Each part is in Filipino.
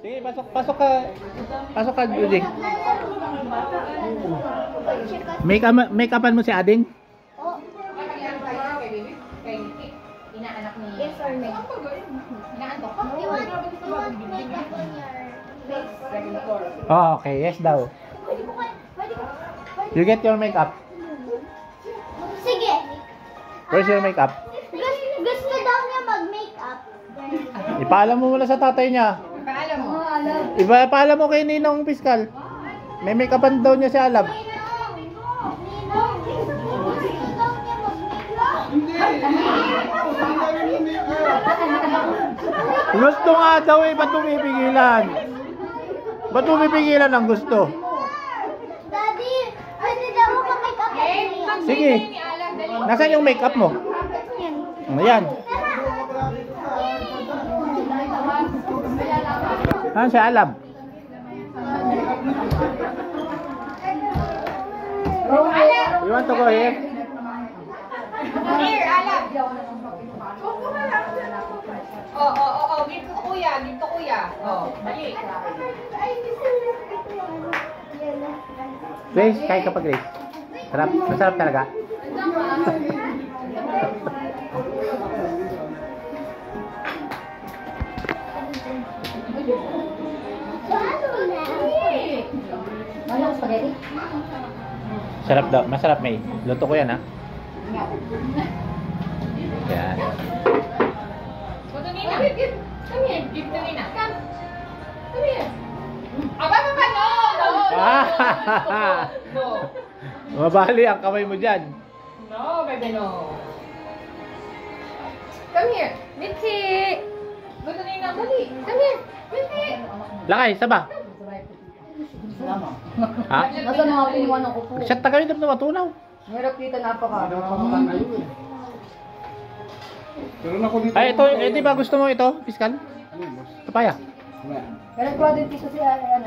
Sige, pasok ka. Pasok ka, Judy. Make-upan mo si Ading? Oh. Inaanak ni... Yes or no? Inaantok ka? You want makeup on your face? Oh, okay. Yes daw. You get your makeup. Sige. Where's your makeup? Gusto daw niya mag-makeup. Ipaalam mo muna sa tatay niya. Paalam mo. Ipaalam mo kay Ninong Piskal. May make-upan daw niya si Alab. Gusto nga daw eh, ba't pumipigilan? Ba't pumipigilan ang gusto? Daddy, pwede daw ako make-up niya. Sige. Nasaan yung make-up mo? Ayan. Saan si Alab? You want to go here? Here, Alab. Oh, dito kuya. Oh, dali. Grace, kain ka pa Grace. Sarap, masarap talaga. Ano, spaghetti? Sarap daw, masarap May. Luto ko yan ha. Yan. Go to Nina. Come here. Give to Nina. Come here. Aba, no. No. Mabali ang kamay mo dyan. No, baby, no. Come here. Mitzi. Go to Nina. Dali. Come here. Mitzi. Lakay, saba. Ha? Nasa mga piniwanan ko po. Siya tagawin na matunaw. Mahirap kita napaka. Ay, ito, di ba gusto mo ito, Piskal? Papaya. Kaya nag-product dito si Alan.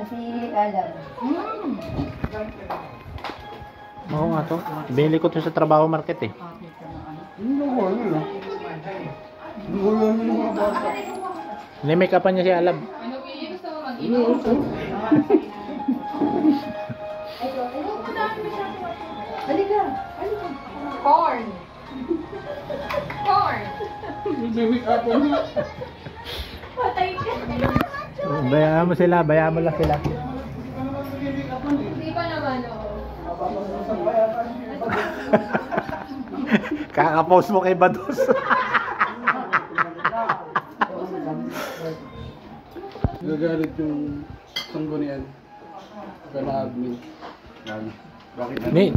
Oo nga to. Binili ko to sa trabaho market eh. Ni-make-upan niya si Alab. Ano gusto mo mag-inom? Halika. Corn. Patay ka. Bayaan mo sila, bayaan mo lang sila. Hindi pa naman, Kaka-post mo kay Bados. Gagalit yung sanggunian. Kaya na-admin. Bakit? Ni,